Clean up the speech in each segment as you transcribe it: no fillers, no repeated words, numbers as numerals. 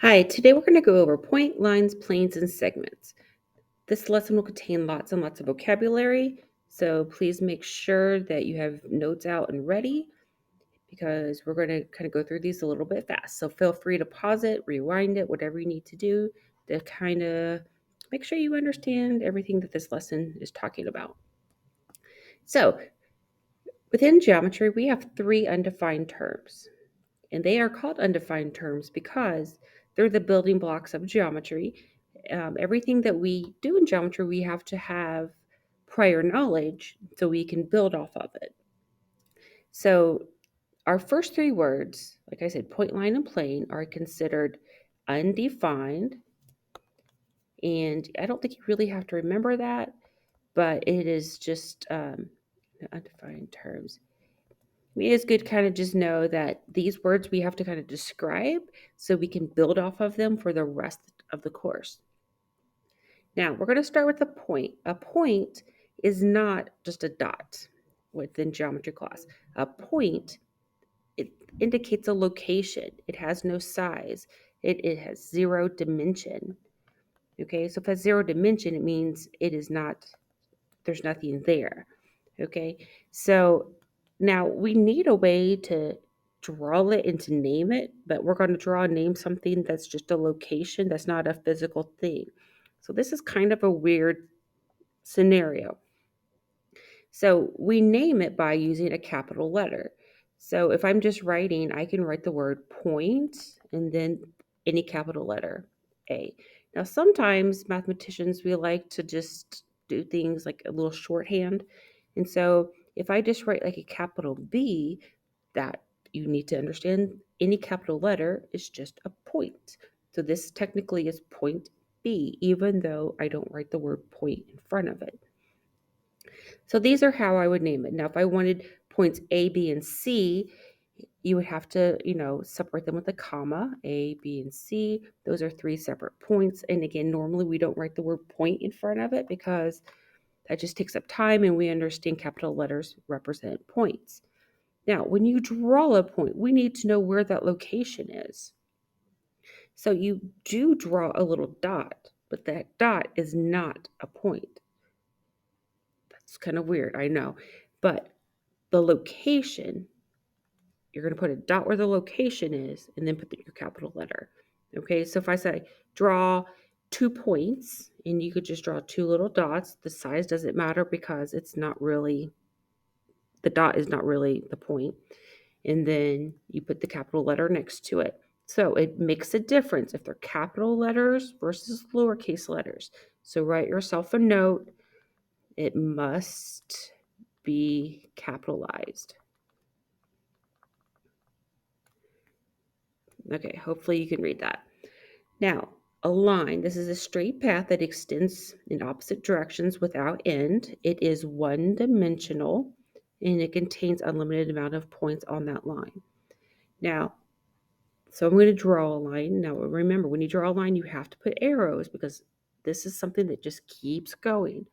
Hi, today we're going to go over point, lines, planes, and segments. This lesson will contain lots and lots of vocabulary, so please make sure that you have notes out and ready because we're going to kind of go through these a little bit fast. So feel free to pause it, rewind it, whatever you need to do to kind of make sure you understand everything that this lesson is talking about. So within geometry, we have three undefined terms. And they are called undefined terms because they're the building blocks of geometry. Everything that we do in geometry, we have to have prior knowledge so we can build off of it. So, our first three words, like I said, point, line, and plane, are considered undefined. And I don't think you really have to remember that, but it is just undefined terms. It is good to kind of just know that these words we have to kind of describe so we can build off of them for the rest of the course. Now, we're going to start with a point. A point is not just a dot within geometry class. A point, it indicates a location. It has no size. It has zero dimension. Okay, so if it has zero dimension, it means it is not, there's nothing there. Okay, so now we need a way to draw it and to name it, but we're going to draw and name something that's just a location, that's not a physical thing. So this is kind of a weird scenario. So we name it by using a capital letter. So if I'm just writing, I can write the word point and then any capital letter, A. Now, sometimes mathematicians, we like to just do things like a little shorthand. And so if I just write like a capital B, that you need to understand any capital letter is just a point. So this technically is point B, even though I don't write the word point in front of it. So these are how I would name it. Now, if I wanted points A, B, and C, you would have to, separate them with a comma. A, B, and C. Those are three separate points. And again, normally we don't write the word point in front of it because that just takes up time and we understand capital letters represent points. Now, when you draw a point, we need to know where that location is. So you do draw a little dot, but that dot is not a point. That's kind of weird, I know. But the location, you're going to put a dot where the location is and then put your capital letter. Okay, so if I say draw 2 points and you could just draw 2 little dots, the size doesn't matter because it's not really, the dot is not really the point. And then you put the capital letter next to it. So it makes a difference if they're capital letters versus lowercase letters. So write yourself a note. It must be capitalized. Okay, hopefully you can read that. Now, a line, this is a straight path that extends in opposite directions without end. It is one-dimensional and it contains unlimited amount of points on that line. Now, so I'm going to draw a line. Now, remember, when you draw a line, you have to put arrows because this is something that just keeps going.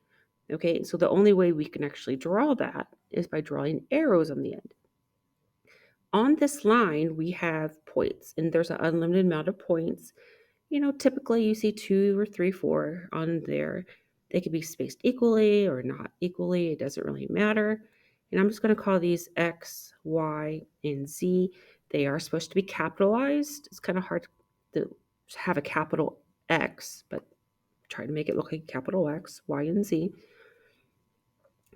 Okay, so the only way we can actually draw that is by drawing arrows on the end. On this line, we have points, and there's an unlimited amount of points. Typically you see 2 or 3, 4 on there. They could be spaced equally or not equally. It doesn't really matter. And I'm just going to call these X, Y, and Z. They are supposed to be capitalized. It's kind of hard to have a capital X, but try to make it look like capital X, Y, and Z.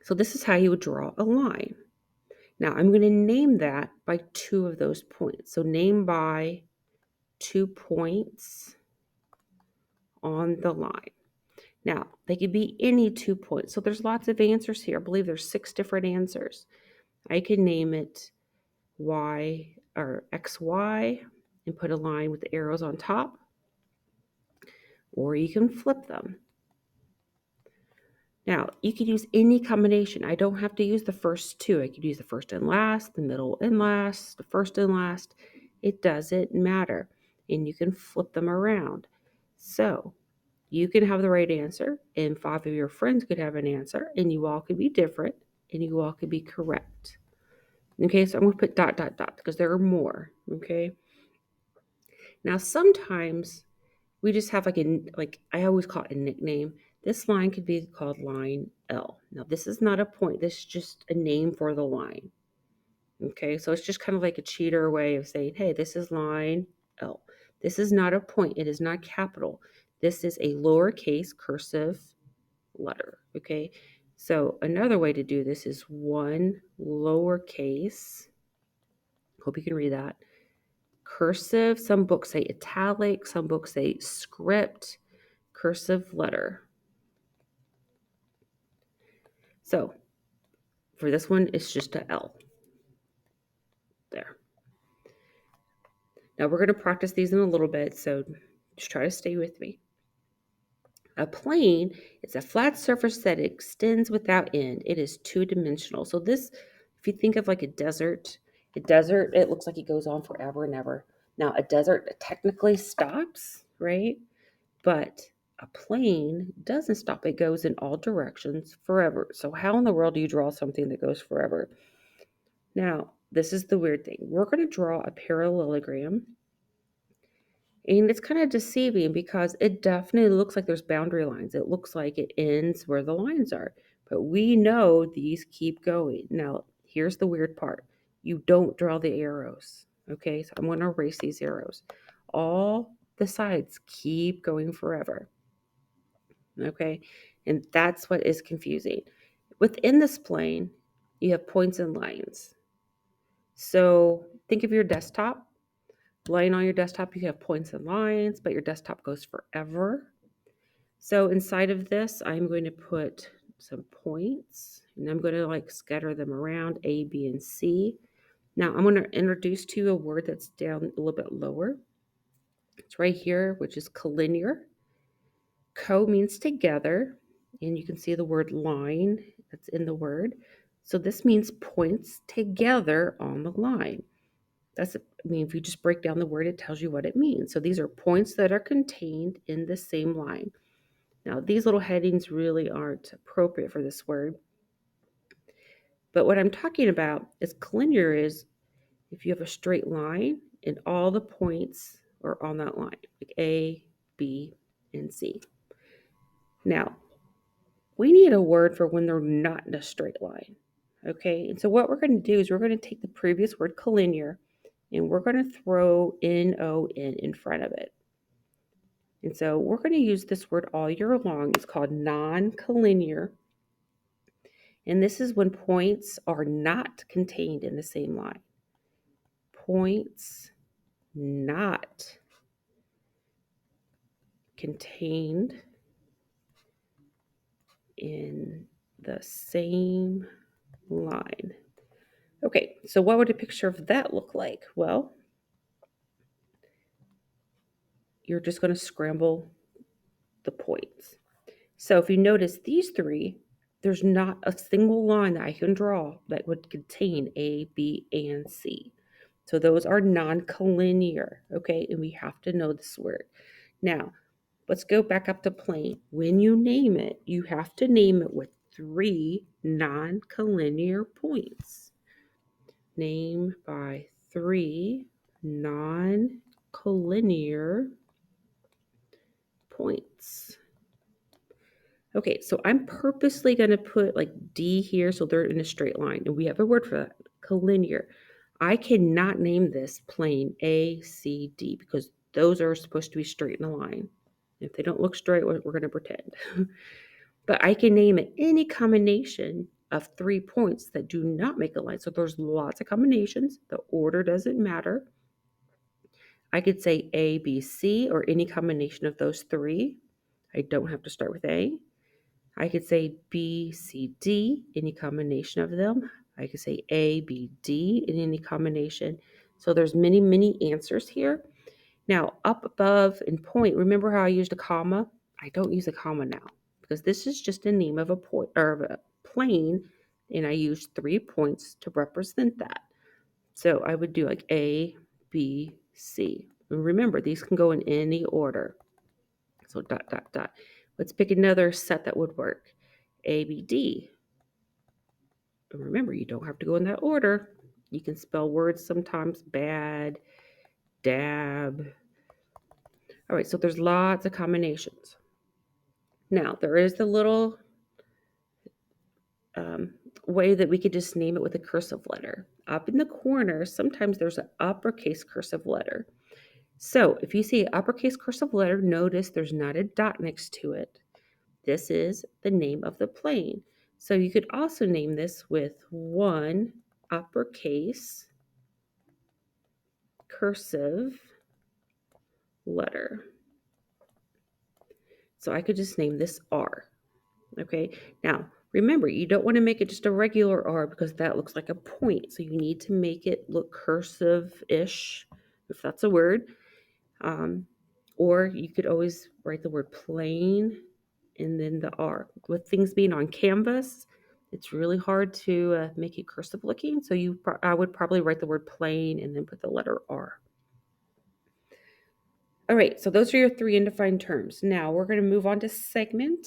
So this is how you would draw a line. Now I'm going to name that by 2 of those points. So name by 2 points on the line. Now, they could be any 2 points. So there's lots of answers here. I believe there's 6 different answers. I can name it Y or XY and put a line with the arrows on top, or you can flip them. Now, you could use any combination. I don't have to use the first 2. I could use the first and last, the middle and last, the first and last. It doesn't matter. And you can flip them around. So you can have the right answer, and 5 of your friends could have an answer, and you all could be different, and you all could be correct. Okay, so I'm going to put dot, dot, dot, because there are more, okay? Now, sometimes we just have like I always call it a nickname. This line could be called line L. Now, this is not a point. This is just a name for the line. Okay, so it's just kind of like a cheater way of saying, hey, this is line L. This is not a point. It is not capital. This is a lowercase cursive letter. Okay, so another way to do this is one lowercase. Hope you can read that. Cursive. Some books say italic. Some books say script. Cursive letter. So for this one, it's just a L. There. Now we're going to practice these in a little bit, so just try to stay with me. A plane is a flat surface that extends without end. It is two-dimensional. So this, if you think of like a desert, it looks like it goes on forever and ever. Now a desert technically stops, right? But a plane doesn't stop. It goes in all directions forever. So how in the world do you draw something that goes forever? Now, this is the weird thing. We're going to draw a parallelogram. And it's kind of deceiving because it definitely looks like there's boundary lines. It looks like it ends where the lines are. But we know these keep going. Now, here's the weird part. You don't draw the arrows. Okay, so I'm going to erase these arrows. All the sides keep going forever. Okay, and that's what is confusing. Within this plane, you have points and lines. So think of your desktop. Laying on your desktop, you have points and lines, but your desktop goes forever. So inside of this, I'm going to put some points, and I'm going to like scatter them around A, B, and C. Now I'm going to introduce to you a word that's down a little bit lower. It's right here, which is collinear. Co means together, and you can see the word line that's in the word. So this means points together on the line. If you just break down the word, it tells you what it means. So these are points that are contained in the same line. Now, these little headings really aren't appropriate for this word. But what I'm talking about is collinear is if you have a straight line and all the points are on that line, like A, B, and C. Now, we need a word for when they're not in a straight line. Okay, and so what we're going to do is we're going to take the previous word collinear and we're going to throw N-O-N in front of it. And so we're going to use this word all year long. It's called non-collinear. And this is when points are not contained in the same line. Points not contained in the same line. Okay, so what would a picture of that look like? Well, you're just going to scramble the points. So if you notice these three, there's not a single line that I can draw that would contain A, B, and C. So those are non-collinear, okay? And we have to know this word. Now, let's go back up to plane. When you name it, you have to name it with three non-collinear points. Name by three non-collinear points. Okay, so I'm purposely going to put like D here so they're in a straight line. And we have a word for that, collinear. I cannot name this plane A, C, D because those are supposed to be straight in a line. If they don't look straight, we're going to pretend. But I can name it any combination of 3 points that do not make a line. So there's lots of combinations. The order doesn't matter. I could say A, B, C, or any combination of those three. I don't have to start with A. I could say B, C, D, any combination of them. I could say A, B, D in any combination. So there's many, many answers here. Now, up above in point, remember how I used a comma? I don't use a comma now because this is just a name of a point or of a plane, and I use 3 points to represent that. So I would do like A, B, C. And remember, these can go in any order. So dot, dot, dot. Let's pick another set that would work. A, B, D. And remember, you don't have to go in that order. You can spell words sometimes bad, dab, All right, so there's lots of combinations. Now, there is the little way that we could just name it with a cursive letter. Up in the corner, sometimes there's an uppercase cursive letter. So if you see an uppercase cursive letter, notice there's not a dot next to it. This is the name of the plane. So you could also name this with one uppercase cursive letter. So I could just name this R. Okay, now remember, you don't want to make it just a regular R because that looks like a point. So you need to make it look cursive-ish, if that's a word. Or you could always write the word plane and then the R. With things being on canvas, it's really hard to make it cursive looking. So I would probably write the word plane and then put the letter R. All right, so those are your three undefined terms. Now we're going to move on to segment.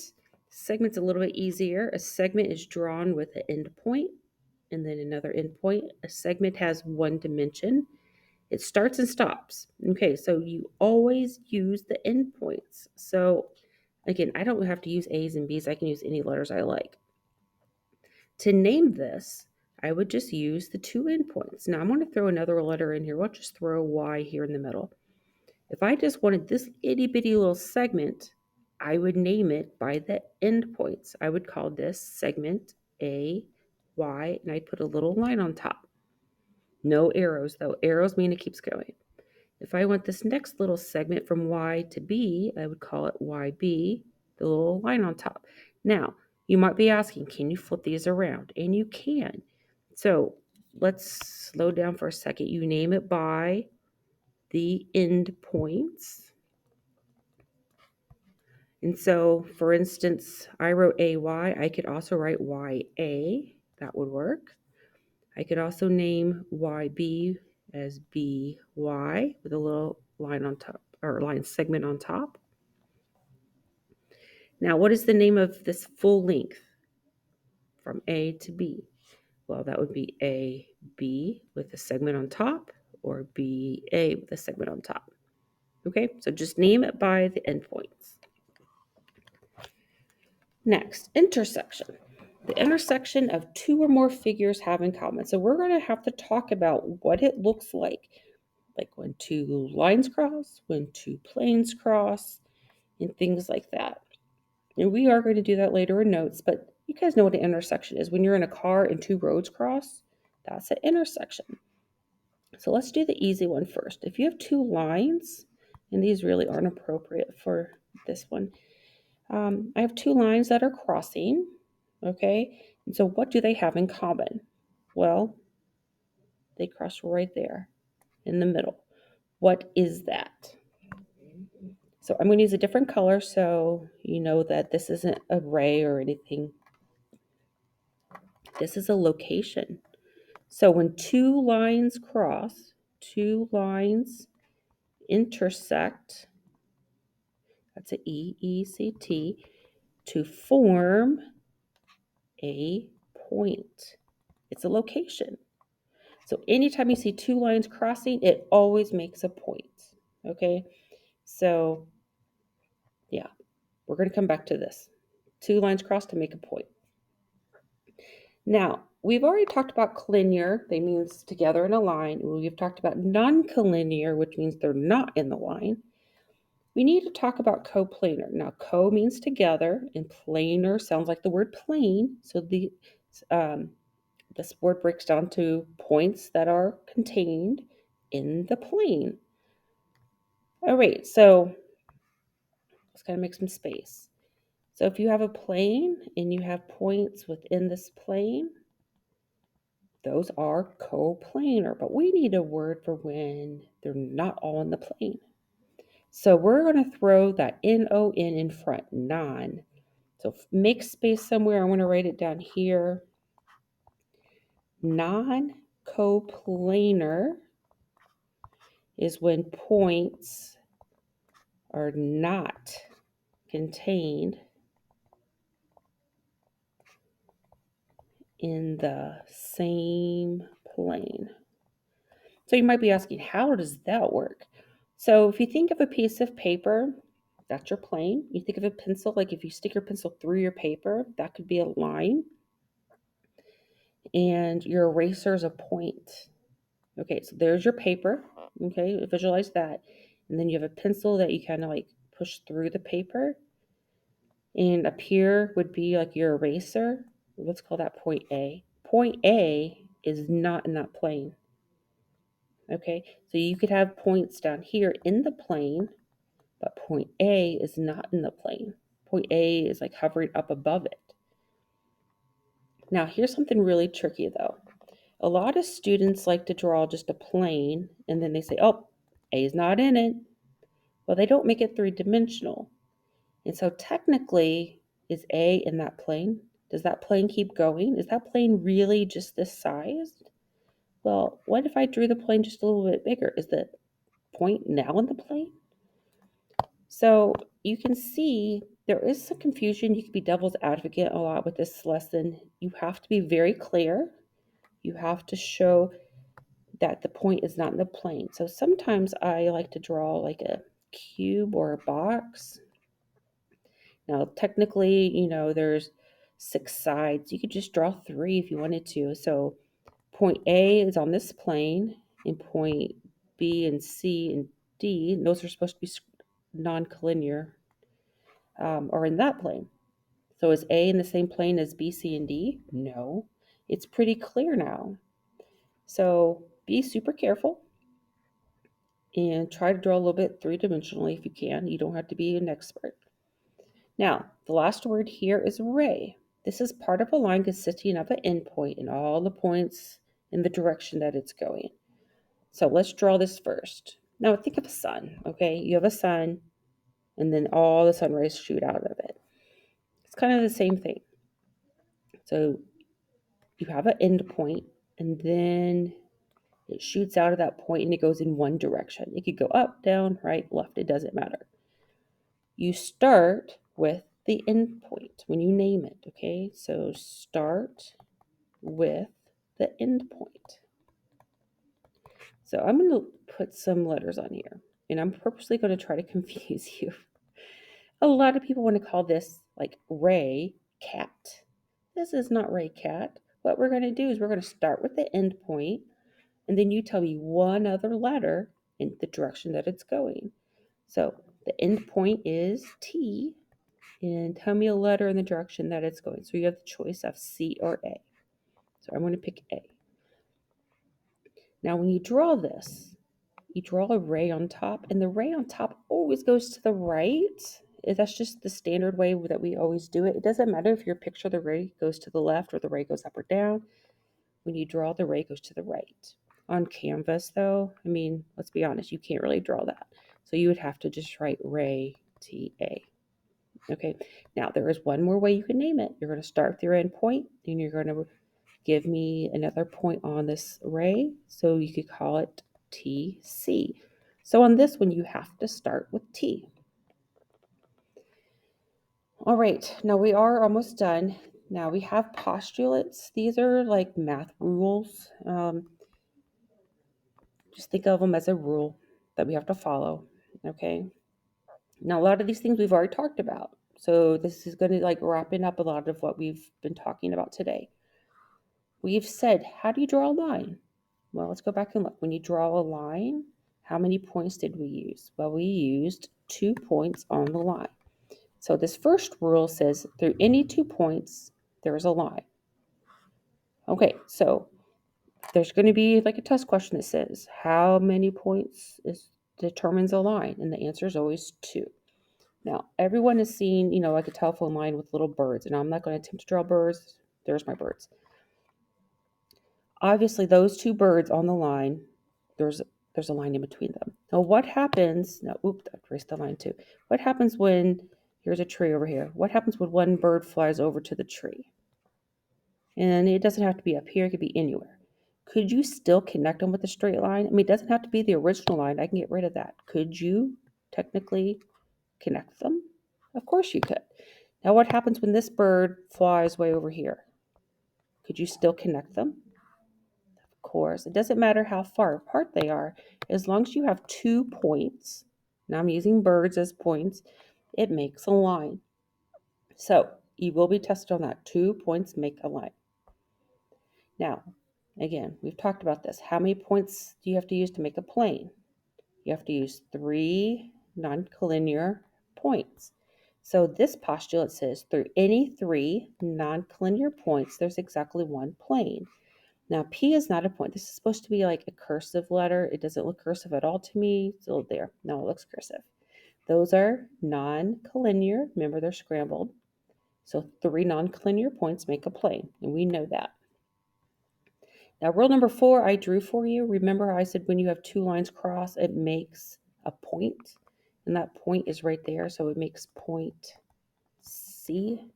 Segment's a little bit easier. A segment is drawn with an endpoint and then another endpoint. A segment has one dimension. It starts and stops. Okay, so you always use the endpoints. So again, I don't have to use A's and B's. I can use any letters I like. To name this, I would just use the two endpoints. Now I'm going to throw another letter in here. We'll just throw Y here in the middle. If I just wanted this itty bitty little segment, I would name it by the endpoints. I would call this segment A, Y, and I'd put a little line on top. No arrows though. Arrows mean it keeps going. If I want this next little segment from Y to B, I would call it YB, the little line on top. Now, you might be asking, can you flip these around? And you can. So let's slow down for a second. You name it by the endpoints. And so, for instance, I wrote AY. I could also write YA. That would work. I could also name YB as BY with a little line on top, or line segment on top. Now, what is the name of this full length from A to B? Well, that would be AB with a segment on top, or BA with a segment on top. Okay, so just name it by the endpoints. Next, intersection. The intersection of two or more figures have in common. So we're going to have to talk about what it looks like when two lines cross, when two planes cross, and things like that. And we are going to do that later in notes, but you guys know what an intersection is. When you're in a car and two roads cross, that's an intersection. So let's do the easy one first. If you have two lines, and these really aren't appropriate for this one, I have two lines that are crossing, okay? And so what do they have in common? Well, they cross right there in the middle. What is that? So I'm going to use a different color so you know that this isn't a ray or anything. This is a location. So when two lines cross, two lines intersect, that's an EECT, to form a point. It's a location. So anytime you see two lines crossing, it always makes a point. Okay, so yeah, we're going to come back to this. Two lines cross to make a point. Now, we've already talked about collinear. They means together in a line. We've talked about non-collinear, which means they're not in the line. We need to talk about coplanar. Now, co means together, and planar sounds like the word plane. So this word breaks down to points that are contained in the plane. All right, so let's kind of make some space. So if you have a plane and you have points within this plane, those are coplanar, but we need a word for when they're not all in the plane. So we're going to throw that N-O-N in front, non. So make space somewhere. I'm going to write it down here. Non-coplanar is when points are not contained in the same plane. So you might be asking, how does that work? So if you think of a piece of paper, that's your plane. You think of a pencil, like if you stick your pencil through your paper, that could be a line. And your eraser is a point. Okay, so there's your paper. Okay, visualize that. And then you have a pencil that you kind of like push through the paper. And up here would be like your eraser. Let's call that point A. Point A is not in that plane. Okay, so you could have points down here in the plane, but point A is not in the plane. Point A is like hovering up above it. Now, here's something really tricky though. A lot of students like to draw just a plane and then they say, oh, A is not in it. Well, they don't make it three-dimensional. And so technically, is A in that plane? Does that plane keep going? Is that plane really just this size? Well, what if I drew the plane just a little bit bigger? Is the point now in the plane? So you can see there is some confusion. You can be devil's advocate a lot with this lesson. You have to be very clear. You have to show that the point is not in the plane. So sometimes I like to draw like a cube or a box. Now, technically, there's 6 sides. You could just draw 3 if you wanted to. So point A is on this plane, and point B and C and D, those are supposed to be non-collinear, are in that plane. So is A in the same plane as B, C, and D? No. It's pretty clear now. So be super careful and try to draw a little bit three-dimensionally if you can. You don't have to be an expert. Now, the last word here is ray. This is part of a line consisting of an endpoint and all the points in the direction that it's going. So let's draw this first. Now think of a sun, okay? You have a sun, and then all the sun rays shoot out of it. It's kind of the same thing. So you have an endpoint, and then it shoots out of that point and it goes in one direction. It could go up, down, right, left, it doesn't matter. You start with the endpoint when you name it, okay? So start with the endpoint. So I'm going to put some letters on here, and I'm purposely going to try to confuse you. A lot of people want to call this like ray cat. This is not ray cat. What we're going to do is we're going to start with the endpoint, and then you tell me one other letter in the direction that it's going. So the endpoint is T, and tell me a letter in the direction that it's going. So you have the choice of C or A. So I'm going to pick A. Now when you draw this, you draw a ray on top, and the ray on top always goes to the right. That's just the standard way that we always do it. It doesn't matter if your picture the ray goes to the left or the ray goes up or down. When you draw, the ray goes to the right. On canvas, though, I mean, let's be honest, you can't really draw that. So you would have to just write ray, T-A. Okay, now there is one more way you can name it. You're going to start with your endpoint, and you're going to give me another point on this ray. So you could call it TC. So on this one, you have to start with T. All right, now we are almost done. Now we have postulates. These are like math rules. Just think of them as a rule that we have to follow, okay? Now, a lot of these things we've already talked about. So this is going to like wrapping up a lot of what we've been talking about today. We've said, how do you draw a line? Well, let's go back and look. When you draw a line, how many points did we use? Well, we used 2 points on the line. So this first rule says through any 2 points, there's a line. Okay, so there's going to be like a test question that says, how many points determines a line? And the answer is always 2. Now, everyone has seen, like a telephone line with little birds, and I'm not going to attempt to draw birds. There's my birds. Obviously, those 2 birds on the line, there's a line in between them. Now, what happens, I erased the line too. What happens when, here's a tree over here. What happens when one bird flies over to the tree? And it doesn't have to be up here, it could be anywhere. Could you still connect them with a straight line? I mean, it doesn't have to be the original line. I can get rid of that. Could you technically connect them? Of course you could. Now what happens when this bird flies way over here? Could you still connect them? course, it doesn't matter how far apart they are, as long as you have 2 points, now I'm using birds as points, it makes a line. So you will be tested on that. 2 points make a line. Now, again, we've talked about this. How many points do you have to use to make a plane? You have to use 3 non-collinear points. So this postulate says through any 3 non-collinear points, there's exactly 1 plane. Now, P is not a point. This is supposed to be like a cursive letter. It doesn't look cursive at all to me. So there, no, it looks cursive. Those are non-collinear. Remember, they're scrambled. So 3 non-collinear points make a plane, and we know that. Now, rule number 4 I drew for you. Remember I said when you have 2 lines cross, it makes a point, and that point is right there, so it makes point C.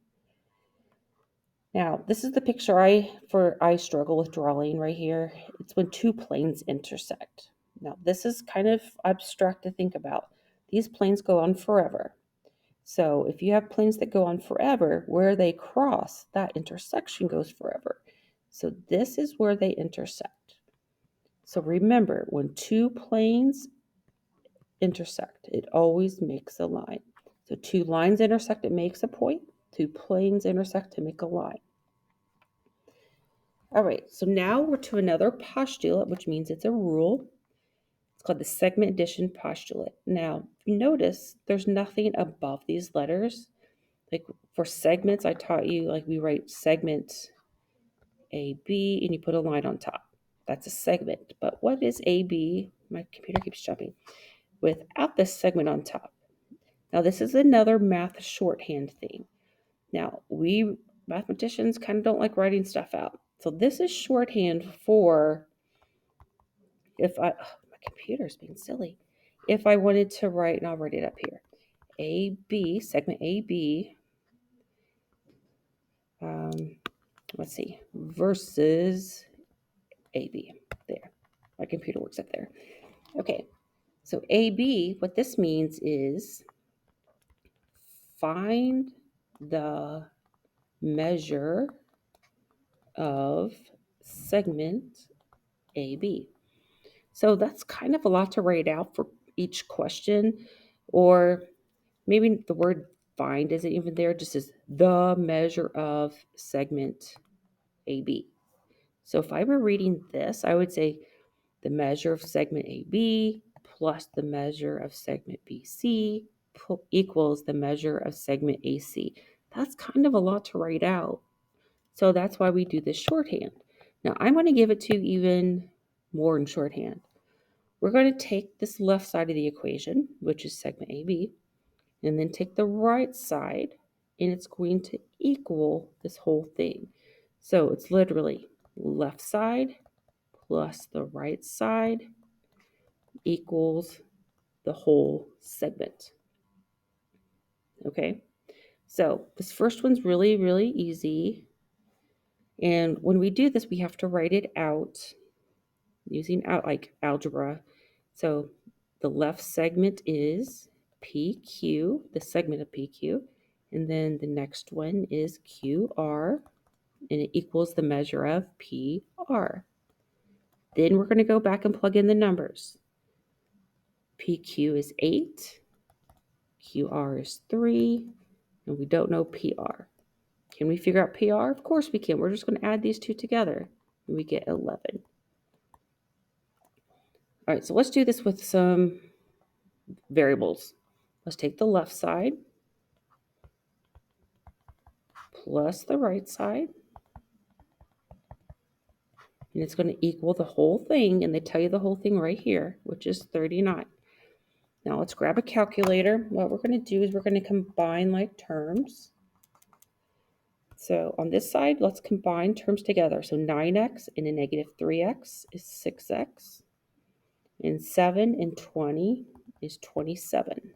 Now, this is the picture I struggle with drawing right here. It's when 2 planes intersect. Now, this is kind of abstract to think about. These planes go on forever. So if you have planes that go on forever, where they cross, that intersection goes forever. So this is where they intersect. So remember, when 2 planes intersect, it always makes a line. So 2 lines intersect, it makes a point. 2 planes intersect to make a line. All right, so now we're to another postulate, which means it's a rule. It's called the segment addition postulate. Now, notice there's nothing above these letters. Like for segments, I taught you, like we write segment AB and you put a line on top. That's a segment. But what is AB? My computer keeps jumping. Without this segment on top. Now, this is another math shorthand thing. Now, we mathematicians kind of don't like writing stuff out. So this is shorthand for my computer's being silly. If I wanted to write, and I'll write it up here, AB, segment AB, let's see, versus AB. There. My computer works up there. Okay. So AB, what this means is find the measure of segment AB. So that's kind of a lot to write out for each question, or maybe the word find isn't even there, just as the measure of segment AB. So if I were reading this, I would say the measure of segment AB plus the measure of segment BC equals the measure of segment AC. That's kind of a lot to write out. So that's why we do this shorthand. Now I'm going to give it to you even more in shorthand. We're going to take this left side of the equation, which is segment AB, and then take the right side, and it's going to equal this whole thing. So it's literally left side plus the right side equals the whole segment. Okay, so this first one's really, really easy. And when we do this, we have to write it out using like algebra. So the left segment is PQ, the segment of PQ. And then the next one is QR, and it equals the measure of PR. Then we're going to go back and plug in the numbers. PQ is 8, QR is 3, and we don't know PR. Can we figure out PR? Of course we can. We're just going to add these two together, and we get 11. All right, so let's do this with some variables. Let's take the left side plus the right side, and it's going to equal the whole thing, and they tell you the whole thing right here, which is 39. Now let's grab a calculator. What we're going to do is we're going to combine like terms. So on this side, let's combine terms together. So 9x and a negative 3x is 6x, and 7 and 20 is 27.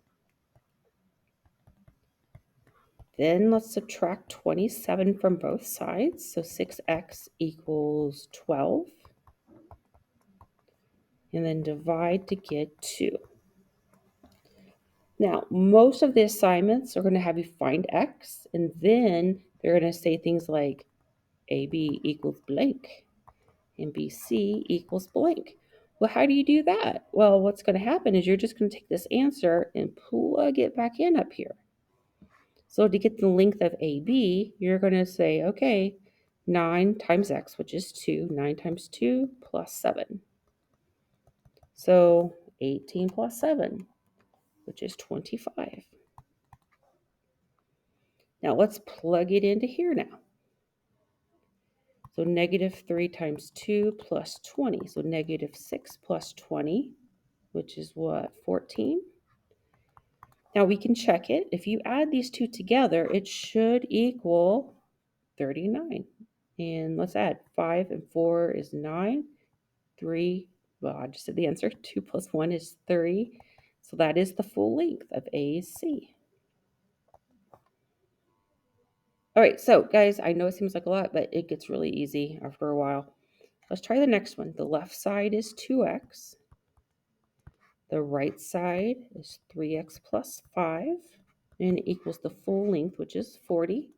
Then let's subtract 27 from both sides. So 6x equals 12. And then divide to get 2. Now, most of the assignments are going to have you find x, and then they're going to say things like AB equals blank. and BC equals blank. Well, how do you do that? Well, what's going to happen is you're just going to take this answer and plug it back in up here. So to get the length of AB, you're going to say, okay, 9 times x, which is 2. 9 times 2 plus 7. So 18 plus 7, which is 25. Now let's plug it into here now. So negative 3 times 2 plus 20. So negative 6 plus 20, which is what, 14? Now we can check it. If you add these two together, it should equal 39. And let's add 5 and 4 is 9. 3, well, I just said the answer. 2 plus 1 is 3. So that is the full length of AC. All right, so guys, I know it seems like a lot, but it gets really easy after a while. Let's try the next one. The left side is 2x. The right side is 3x plus 5, and it equals the full length, which is 40.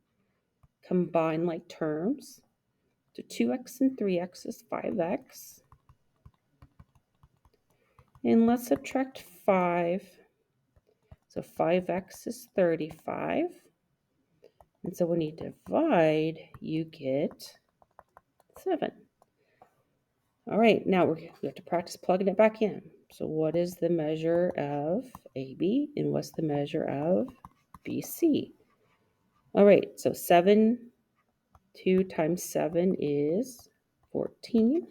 Combine like terms. So 2x and 3x is 5x. And let's subtract 5. So 5x is 35. And so when you divide, you get 7. All right, now we have to practice plugging it back in. So what is the measure of AB and what's the measure of BC? All right, so 2 times 7 is 14.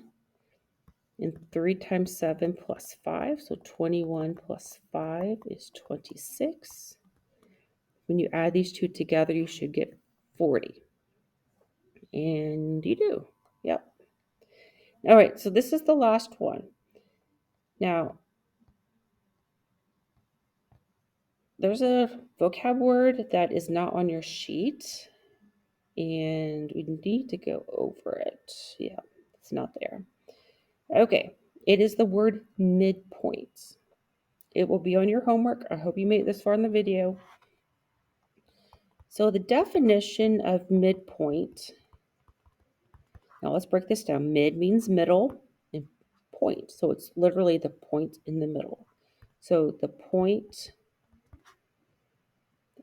And 3 times 7 plus 5, so 21 plus 5 is 26. When you add these two together, you should get 40. And you do. Yep. All right, so this is the last one. Now, there's a vocab word that is not on your sheet, and we need to go over it. Yeah, it's not there. Okay, it is the word midpoints. It will be on your homework. I hope you made it this far in the video. So the definition of midpoint, now let's break this down. Mid means middle and point. So it's literally the point in the middle. So the point,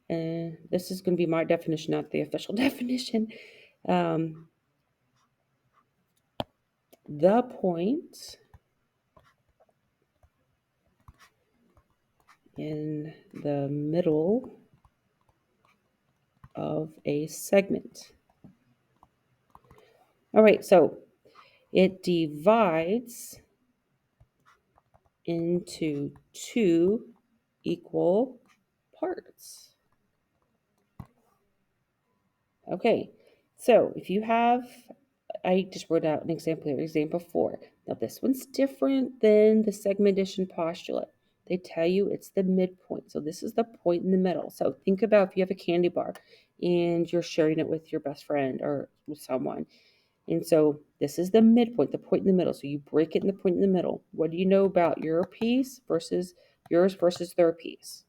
and this is going to be my definition, not the official definition. The point in the middle of a segment. All right, so it divides into 2 equal parts. Okay, so if you have, I just wrote out an example here, example 4. Now this one's different than the segment addition postulate. They tell you it's the midpoint. So this is the point in the middle. So think about if you have a candy bar and you're sharing it with your best friend or with someone. And so this is the midpoint, the point in the middle. So you break it in the point in the middle. What do you know about your piece versus yours versus their piece?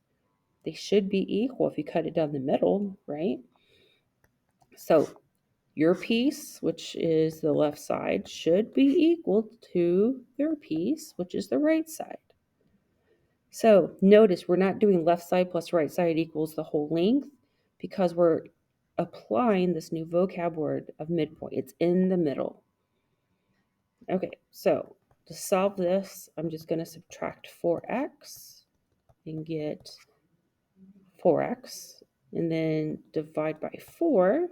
They should be equal if you cut it down the middle, right? So your piece, which is the left side, should be equal to their piece, which is the right side. So notice we're not doing left side plus right side equals the whole length because we're applying this new vocab word of midpoint. It's in the middle. Okay, so to solve this, I'm just going to subtract 4x and get 4x, and then divide by 4.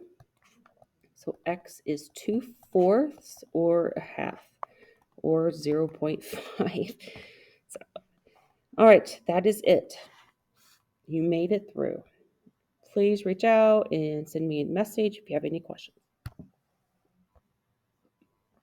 So x is 2/4 or a half, or 0.5. So, all right, that is it. You made it through. Please reach out and send me a message if you have any questions.